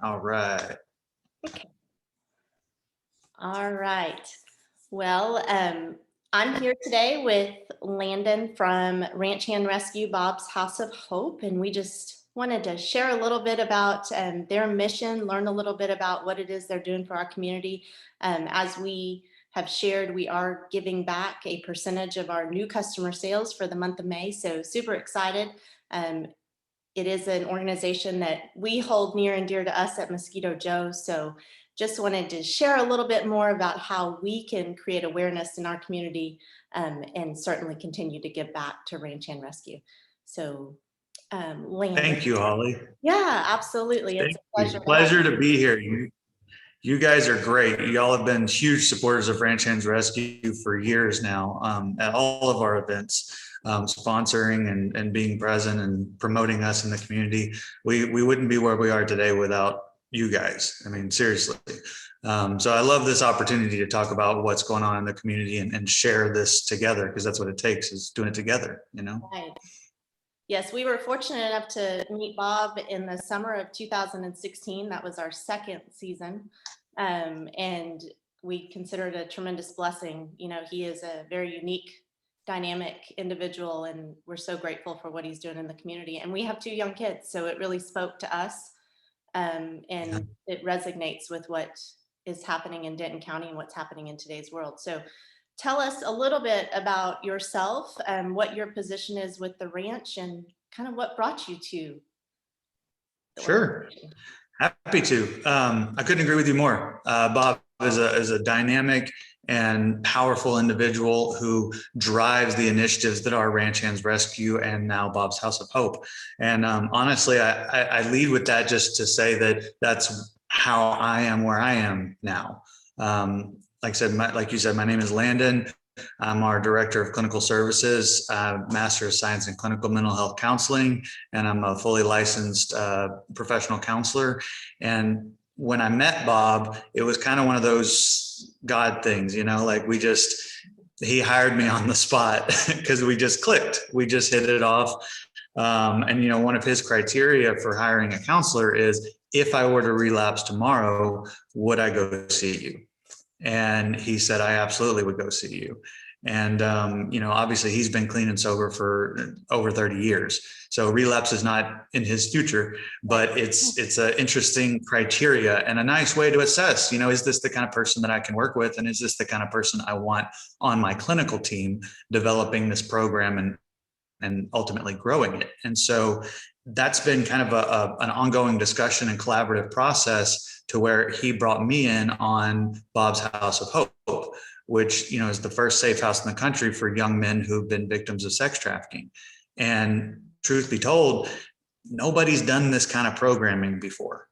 All right. Okay. All right. Well, I'm here today with Landon from Ranch Hand Rescue, Bob's House of Hope, and we just wanted to share a little bit about their mission, learn a little bit about what it is they're doing for our community. As we have shared, we are giving back a percentage of our new customer sales for the month of May, so super excited. It is an organization that we hold near and dear to us at Mosquito Joe. So just wanted to share a little bit more about how we can create awareness in our community and certainly continue to give back to Ranch Hand Rescue. So Landon. Thank you, Holly. Yeah, absolutely. It's a pleasure to be here. You guys are great. Y'all have been huge supporters of Ranch Hands Rescue for years now at all of our events, sponsoring and being present and promoting us in the community. We wouldn't be where we are today without you guys. I mean, seriously. So I love this opportunity to talk about what's going on in the community and share this together, because that's what it takes, is doing it together, you know? Right. Yes, we were fortunate enough to meet Bob in the summer of 2016. That was our second season. And we consider it a tremendous blessing. You know, he is a very unique, dynamic individual, and we're so grateful for what he's doing in the community. And we have two young kids, so it really spoke to us. And it resonates with what is happening in Denton County and what's happening in today's world. So tell us a little bit about yourself and what your position is with the ranch and kind of what brought you to the Sure. Happy to. I couldn't agree with you more. Bob is a dynamic and powerful individual who drives the initiatives that are Ranch Hands Rescue and now Bob's House of Hope. And honestly, I lead with that just to say that that's how I am where I am now. Like you said, my name is Landon. I'm our Director of Clinical Services, Master of Science in Clinical Mental Health Counseling, and I'm a fully licensed professional counselor. And when I met Bob, it was kind of one of those God things, you know, like he hired me on the spot because we just clicked. We just hit it off. And, you know, one of his criteria for hiring a counselor is, if I were to relapse tomorrow, would I go see you? And he said, I absolutely would go see you. And, you know, obviously he's been clean and sober for over 30 years. So relapse is not in his future, but it's an interesting criteria and a nice way to assess, you know, is this the kind of person that I can work with? And is this the kind of person I want on my clinical team developing this program and ultimately growing it? And so that's been kind of an ongoing discussion and collaborative process to where he brought me in on Bob's House of Hope, which, you know, is the first safe house in the country for young men who've been victims of sex trafficking. And truth be told, nobody's done this kind of programming before.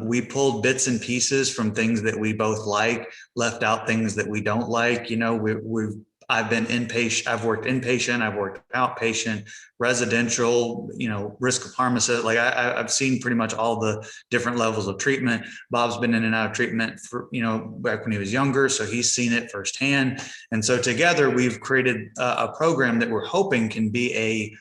We pulled bits and pieces from things that we both like, left out things that we don't like. You know, I've been inpatient, I've worked inpatient, I've worked outpatient, residential, you know, risk of harm assessment. Like I've seen pretty much all the different levels of treatment. Bob's been in and out of treatment for, you know, back when he was younger. So he's seen it firsthand. And so together we've created a program that we're hoping can be a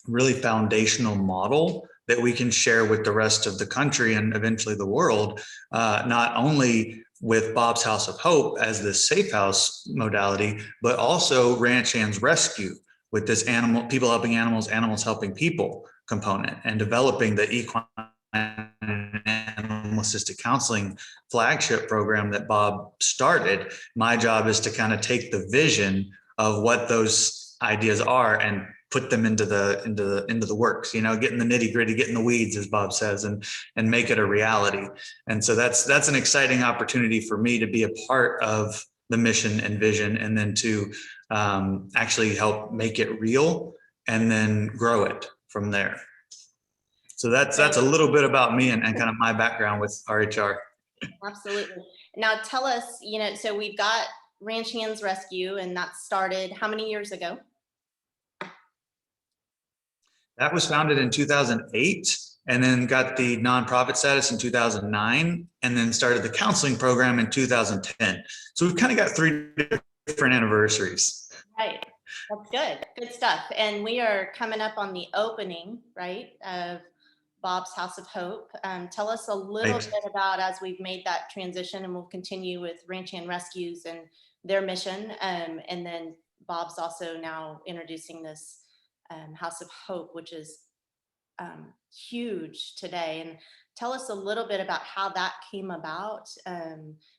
really foundational model that we can share with the rest of the country and eventually the world, not only with Bob's House of Hope as this safe house modality, but also Ranch Hands Rescue with this people helping animals, animals helping people component, and developing the equine animal assisted counseling flagship program that Bob started. My job is to kind of take the vision of what those ideas are and put them into the works, you know, get in the nitty gritty, get in the weeds, as Bob says, and make it a reality. And so that's an exciting opportunity for me to be a part of the mission and vision, and then to actually help make it real and then grow it from there. So that's a little bit about me and kind of my background with RHR. Absolutely. Now tell us, you know, so we've got Ranch Hands Rescue, and that started how many years ago? That was founded in 2008 and then got the nonprofit status in 2009 and then started the counseling program in 2010. So we've kind of got 3 different anniversaries. Right. That's good. Good stuff. And we are coming up on the opening, right, of Bob's House of Hope. Tell us a little Right. bit about, as we've made that transition, and we'll continue with Ranch Hand Rescues and their mission. And then Bob's also now introducing this House of Hope, which is huge today. And tell us a little bit about how that came about,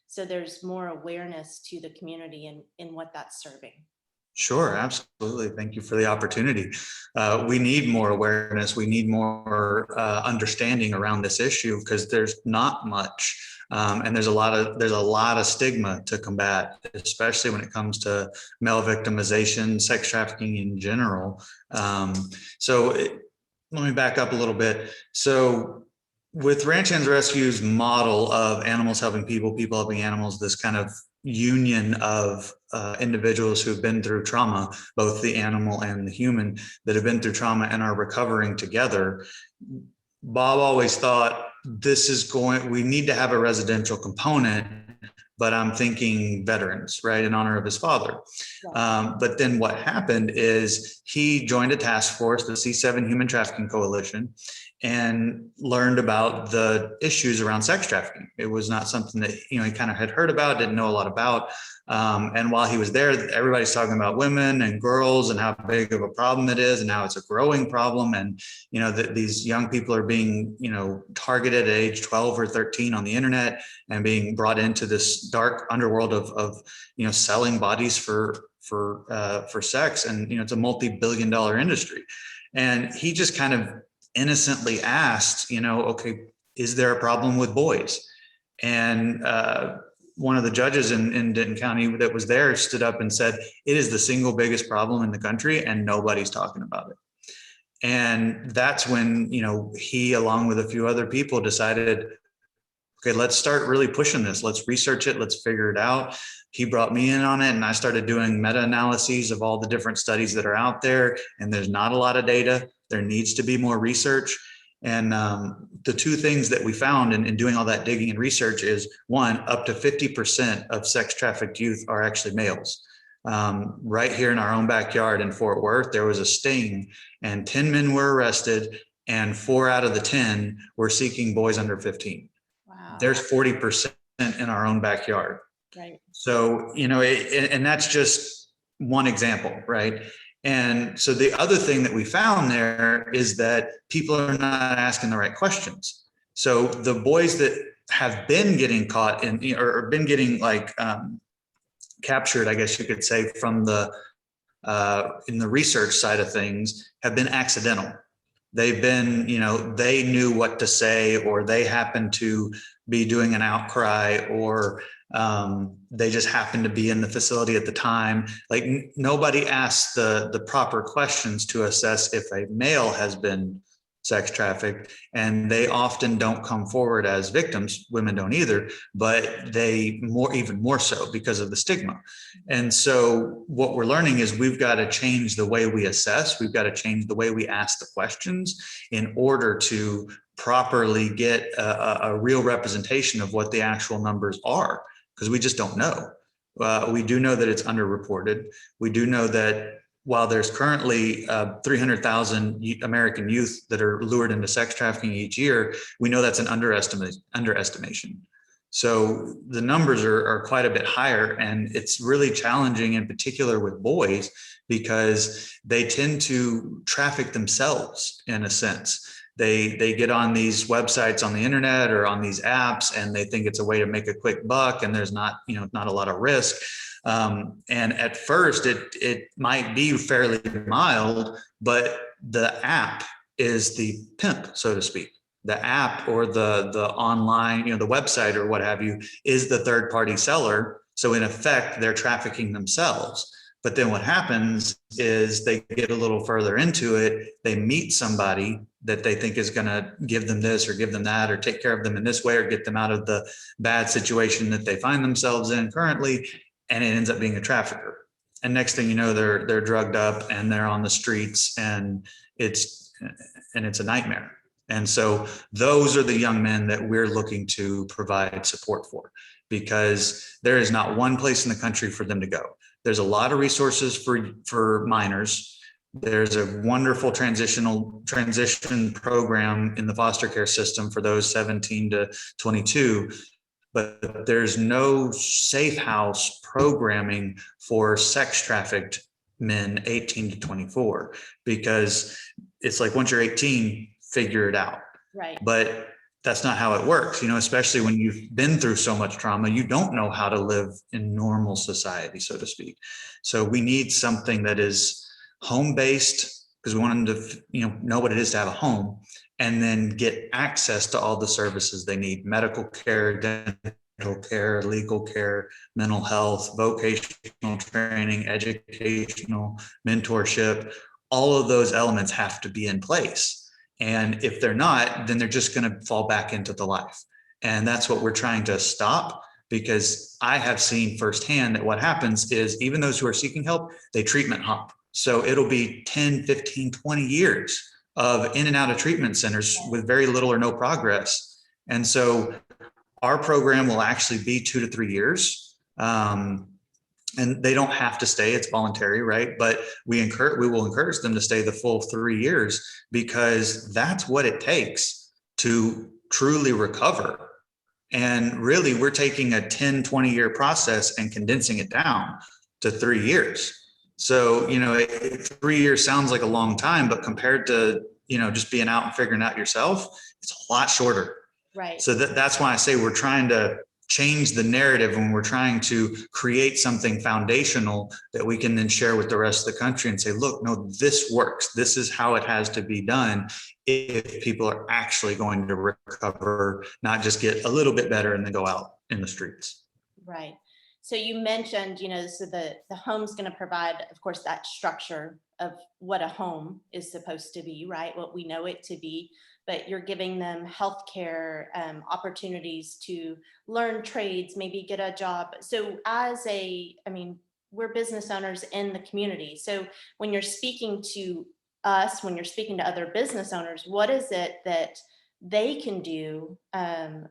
so there's more awareness to the community and in what that's serving. Sure, absolutely. Thank you for the opportunity. We need more awareness. We need more understanding around this issue because there's not much, and there's a lot of stigma to combat, especially when it comes to male victimization, sex trafficking in general. Let me back up a little bit. So with Ranch Hands Rescue's model of animals helping people, people helping animals, this kind of union of individuals who've been through trauma, both the animal and the human, that have been through trauma and are recovering together. Bob always thought we need to have a residential component, but I'm thinking veterans, right, in honor of his father. But then what happened is he joined a task force, the C7 Human Trafficking Coalition, and learned about the issues around sex trafficking. It was not something that he kind of had heard about, didn't know a lot about. And while he was there, everybody's talking about women and girls and how big of a problem it is and how it's a growing problem. And that these young people are being targeted at age 12 or 13 on the internet and being brought into this dark underworld of selling bodies for sex. And it's a multi-billion-dollar industry. And he just kind of innocently asked, okay, is there a problem with boys? And one of the judges in Denton County that was there stood up and said, it is the single biggest problem in the country and nobody's talking about it. And that's when, he, along with a few other people, decided, okay, let's start really pushing this. Let's research it. Let's figure it out. He brought me in on it, and I started doing meta-analyses of all the different studies that are out there. And there's not a lot of data. There needs to be more research. And the two things that we found in doing all that digging and research is, one, up to 50% of sex trafficked youth are actually males. Right here in our own backyard in Fort Worth, there was a sting and 10 men were arrested and 4 out of the 10 were seeking boys under 15. Wow. There's 40% in our own backyard. Right. So, and that's just one example, right? And so the other thing that we found there is that people are not asking the right questions. So the boys that have been getting caught in, or been getting captured, I guess you could say, from the in the research side of things, have been accidental. They've been, they knew what to say, or they happened to be doing an outcry, or they just happened to be in the facility at the time. Like nobody asked the proper questions to assess if a male has been sex trafficked, and they often don't come forward as victims. Women don't either, but they even more so because of the stigma. And so what we're learning is we've got to change the way we assess. We've got to change the way we ask the questions in order to properly get a real representation of what the actual numbers are, because we just don't know. We do know that it's underreported. We do know that while there's currently 300,000 American youth that are lured into sex trafficking each year, we know that's an underestimation. So the numbers are quite a bit higher, and it's really challenging, in particular with boys, because they tend to traffic themselves in a sense. They get on these websites on the internet or on these apps, and they think it's a way to make a quick buck, and there's not a lot of risk. And at first it might be fairly mild, but the app is the pimp, so to speak. The app or the online, the website or what have you, is the third party seller. So in effect, they're trafficking themselves. But then what happens is they get a little further into it. They meet somebody that they think is going to give them this or give them that, or take care of them in this way, or get them out of the bad situation that they find themselves in currently. And it ends up being a trafficker. And next thing you know, they're drugged up and they're on the streets, and it's a nightmare. And so those are the young men that we're looking to provide support for, because there is not one place in the country for them to go. There's a lot of resources for minors. There's a wonderful transition program in the foster care system for those 17 to 22, but there's no safe house programming for sex trafficked men 18 to 24, because it's like, once you're 18, figure it out. Right. But that's not how it works, especially when you've been through so much trauma. You don't know how to live in normal society, so to speak. So we need something that is home-based, because we want them to know what it is to have a home, and then get access to all the services they need: medical care, dental care, legal care, mental health, vocational training, educational, mentorship. All of those elements have to be in place. And if they're not, then they're just going to fall back into the life. And that's what we're trying to stop, because I have seen firsthand that what happens is, even those who are seeking help, they treatment hop. So it'll be 10, 15, 20 years of in and out of treatment centers with very little or no progress. And so our program will actually be 2 to 3 years. And they don't have to stay, it's voluntary, right? But we will encourage them to stay the full 3 years, because that's what it takes to truly recover. And really, we're taking a 10, 20-year process and condensing it down to 3 years. So, 3 years sounds like a long time, but compared to, just being out and figuring out yourself, it's a lot shorter. Right. So that's why I say we're trying to change the narrative, when we're trying to create something foundational that we can then share with the rest of the country and say, look, no, this works. This is how it has to be done if people are actually going to recover, not just get a little bit better and then go out in the streets. Right. So you mentioned, so the home's going to provide, of course, that structure of what a home is supposed to be, right? What we know it to be. But you're giving them healthcare opportunities to learn trades, maybe get a job. So we're business owners in the community. So when you're speaking to us, when you're speaking to other business owners, what is it that they can do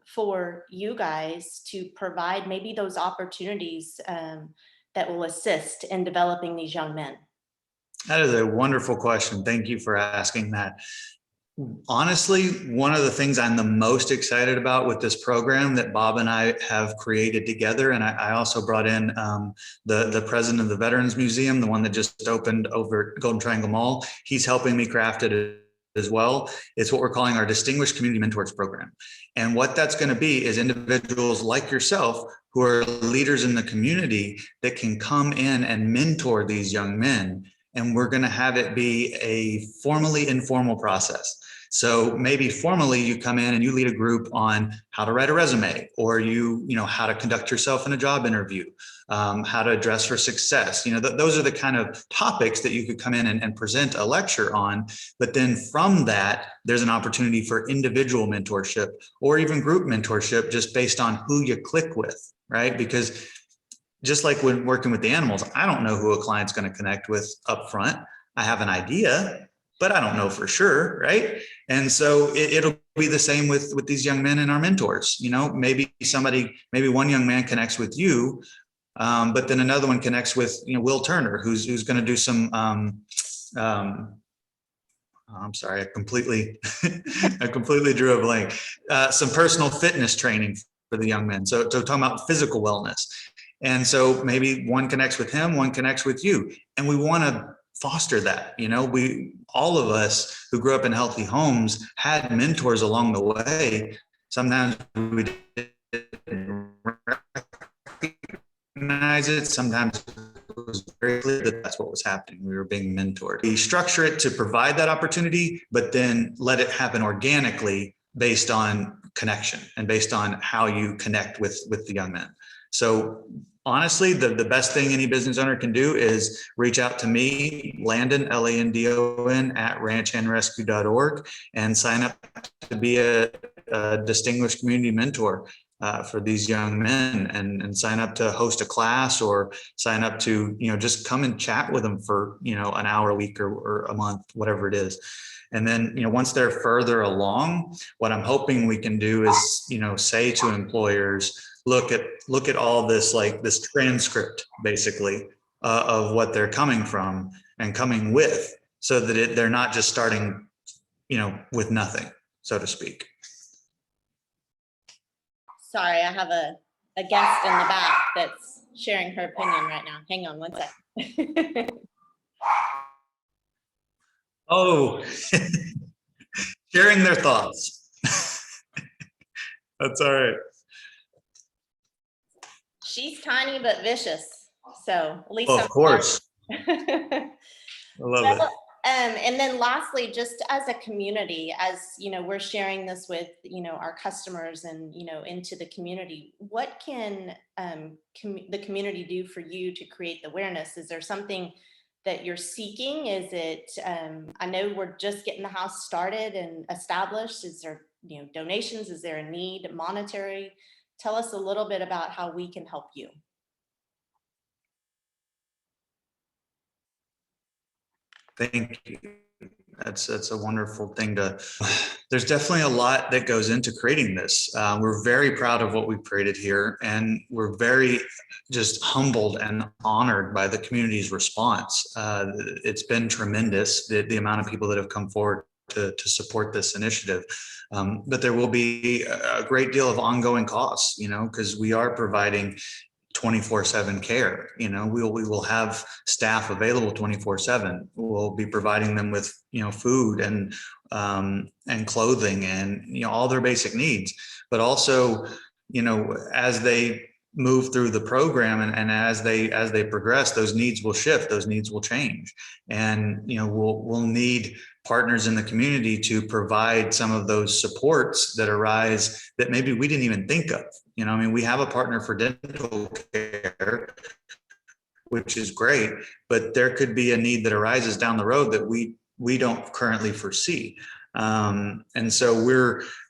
for you guys to provide maybe those opportunities that will assist in developing these young men? That is a wonderful question. Thank you for asking that. Honestly, one of the things I'm the most excited about with this program that Bob and I have created together, and I also brought in the president of the Veterans Museum, the one that just opened over at Golden Triangle Mall. He's helping me craft it as well. It's what we're calling our Distinguished Community Mentors program. And what that's going to be is individuals like yourself who are leaders in the community that can come in and mentor these young men. And we're going to have it be a formally informal process. So maybe formally you come in and you lead a group on how to write a resume, or how to conduct yourself in a job interview, how to dress for success. Those are the kind of topics that you could come in and present a lecture on. But then from that, there's an opportunity for individual mentorship or even group mentorship, just based on who you click with, right? Because just like when working with the animals, I don't know who a client's going to connect with up front. I have an idea, but I don't know for sure, right? And so it'll be the same with these young men and our mentors. Maybe one young man connects with you, but then another one connects with Will Turner, who's going to do some. I'm sorry, I completely drew a blank. Some personal fitness training for the young men. So talking about physical wellness. And so maybe one connects with him, one connects with you. And we want to foster that. All of us who grew up in healthy homes had mentors along the way. Sometimes we didn't recognize it. Sometimes it was very clear that that's what was happening. We were being mentored. We structure it to provide that opportunity, but then let it happen organically based on connection and based on how you connect with the young men. So honestly, the best thing any business owner can do is reach out to me, Landon, Landon, at ranchhandrescue.org, and sign up to be a distinguished community mentor for these young men, and sign up to host a class, or sign up to, just come and chat with them for, an hour a week or a month, whatever it is. And then, once they're further along, what I'm hoping we can do is, say to employers, look at all this, like this transcript, basically, of what they're coming from and coming with. so that they're not just starting, with nothing, so to speak. Sorry, I have a guest in the back that's sharing her opinion right now. Hang on one sec. Oh, sharing their thoughts. That's all right. She's tiny but vicious, so at least Oh, of course. I love it. And then lastly, just as a community, as we're sharing this with our customers and into the community, what can the community do for you to create the awareness? Is there something that you're seeking? Is it I know we're just getting the house started and established. Is there donations? Is there a need monetary? Tell us a little bit about how we can help you. Thank you. That's a wonderful thing there's definitely a lot that goes into creating this. We're very proud of what we've created here, and we're very just humbled and honored by the community's response. It's been tremendous, the amount of people that have come forward to support this initiative. But there will be a great deal of ongoing costs, because we are providing 24/7 care. We will have staff available 24/7. We'll be providing them with food and clothing and all their basic needs. But also, as they move through the program and as they progress, those needs will shift, those needs will change, and we'll need partners in the community to provide some of those supports that arise that maybe we didn't even think of. We have a partner for dental care, which is great, but there could be a need that arises down the road that we don't currently foresee. And so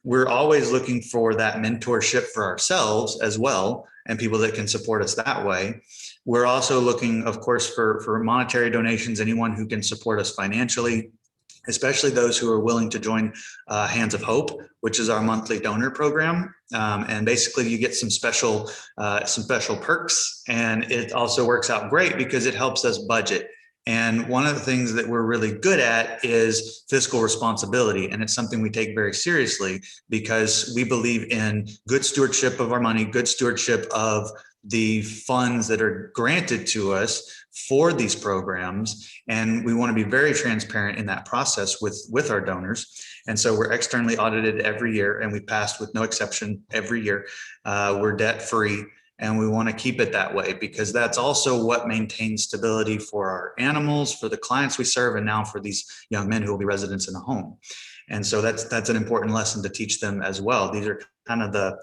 we're always looking for that mentorship for ourselves as well, and people that can support us that way. We're also looking, of course, for monetary donations, anyone who can support us financially, especially those who are willing to join Hands of Hope, which is our monthly donor program. And basically you get some special perks, and it also works out great because it helps us budget. And one of the things that we're really good at is fiscal responsibility. And it's something we take very seriously because we believe in good stewardship of our money, good stewardship of the funds that are granted to us for these programs. And we want to be very transparent in that process with our donors. And so we're externally audited every year, and we passed with no exception every year. We're debt free, and we want to keep it that way because that's also what maintains stability for our animals, for the clients we serve, and now for these young men who will be residents in the home. And so that's an important lesson to teach them as well. These are kind of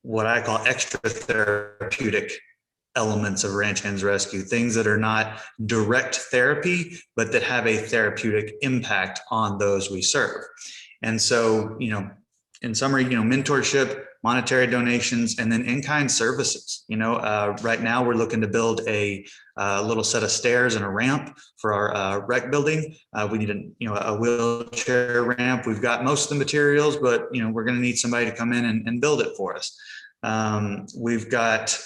what I call extra therapeutic elements of Ranch Hands Rescue, things that are not direct therapy, but that have a therapeutic impact on those we serve. And so, in summary, mentorship, monetary donations, and then in-kind services. Right now we're looking to build a little set of stairs and a ramp for our rec building. We need a wheelchair ramp. We've got most of the materials, but we're going to need somebody to come in and build it for us. We've got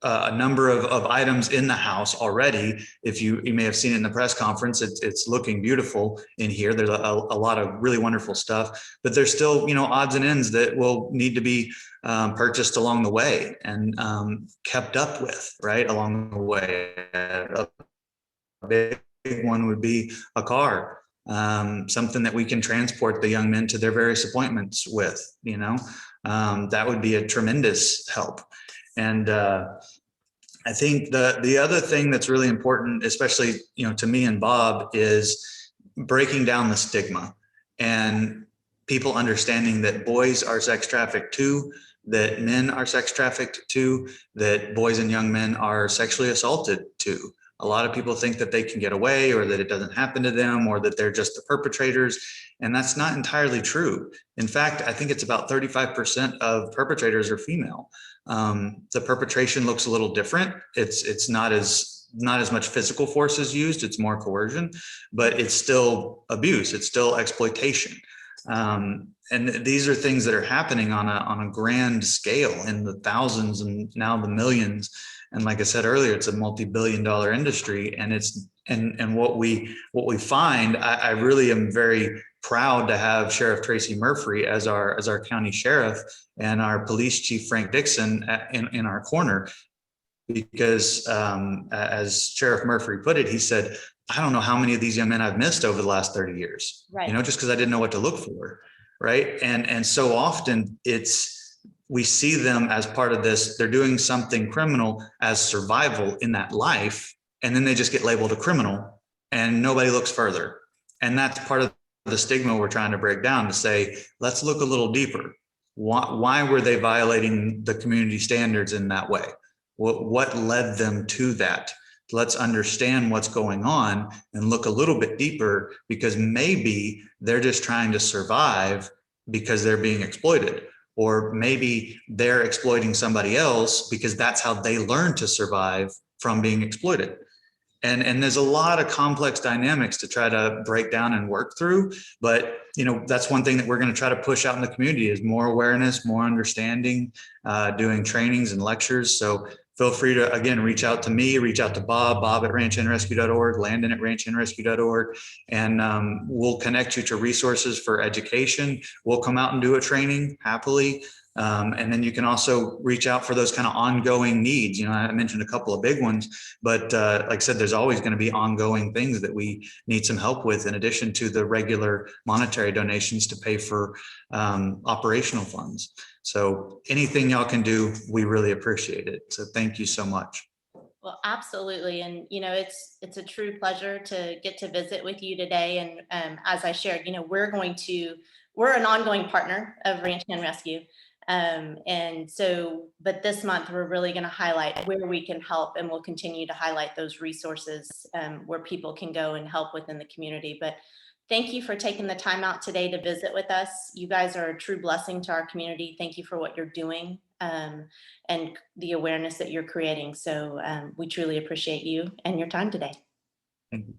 a number of items in the house already. If you may have seen it in the press conference, it's looking beautiful in here. There's a lot of really wonderful stuff, but there's still, odds and ends that will need to be purchased along the way and kept up with, right, along the way. A big one would be a car, something that we can transport the young men to their various appointments with, that would be a tremendous help. And I think the other thing that's really important, especially to me and Bob, is breaking down the stigma and people understanding that boys are sex trafficked too, that men are sex trafficked too, that boys and young men are sexually assaulted too. A lot of people think that they can get away, or that it doesn't happen to them, or that they're just the perpetrators. And that's not entirely true. In fact, I think it's about 35% of perpetrators are female. The perpetration looks a little different. It's not as much physical force is used. It's more coercion, but it's still abuse. It's still exploitation. And these are things that are happening on a grand scale in the thousands and now the millions. And like I said earlier, it's a multi-billion-dollar industry, and it's And what we find, I really am very proud to have Sheriff Tracy Murphy as our county sheriff and our police chief Frank Dixon in our corner, because as Sheriff Murphy put it, he said, I don't know how many of these young men I've missed over the last 30 years, Right. just because I didn't know what to look for. Right. And so often we see them as part of this, they're doing something criminal as survival in that life. And then they just get labeled a criminal and nobody looks further. And that's part of the stigma we're trying to break down, to say, let's look a little deeper. Why were they violating the community standards in that way? What led them to that? Let's understand what's going on and look a little bit deeper, because maybe they're just trying to survive because they're being exploited, or maybe they're exploiting somebody else because that's how they learn to survive from being exploited. And there's a lot of complex dynamics to try to break down and work through. But, that's one thing that we're going to try to push out in the community is more awareness, more understanding, doing trainings and lectures. So feel free to, again, reach out to me, reach out to Bob at ranchandrescue.org, Landon at ranchandrescue.org, and we'll connect you to resources for education. We'll come out and do a training happily. And then you can also reach out for those kind of ongoing needs. I mentioned a couple of big ones, but like I said, there's always going to be ongoing things that we need some help with, in addition to the regular monetary donations to pay for operational funds. So anything y'all can do, we really appreciate it. So thank you so much. Well, absolutely. And, it's a true pleasure to get to visit with you today. And as I shared, we're an ongoing partner of Ranch Hand Rescue. But this month we're really going to highlight where we can help, and we'll continue to highlight those resources where people can go and help within the community. But thank you for taking the time out today to visit with us. You guys are a true blessing to our community. Thank you for what you're doing and the awareness that you're creating. So we truly appreciate you and your time today. Thank you.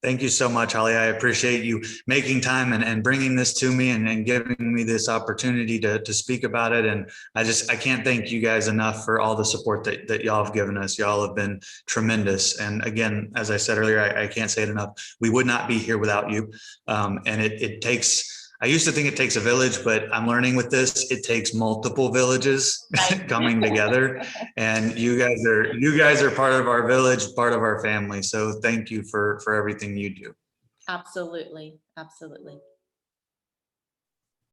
Thank you so much, Hollie. I appreciate you making time and bringing this to me and giving me this opportunity to speak about it. And I can't thank you guys enough for all the support that y'all have given us. Y'all have been tremendous. And again, as I said earlier, I can't say it enough. We would not be here without you. And it takes, I used to think it takes a village, but I'm learning with this, it takes multiple villages coming together. And you guys are part of our village, part of our family. So thank you for everything you do. Absolutely. Absolutely.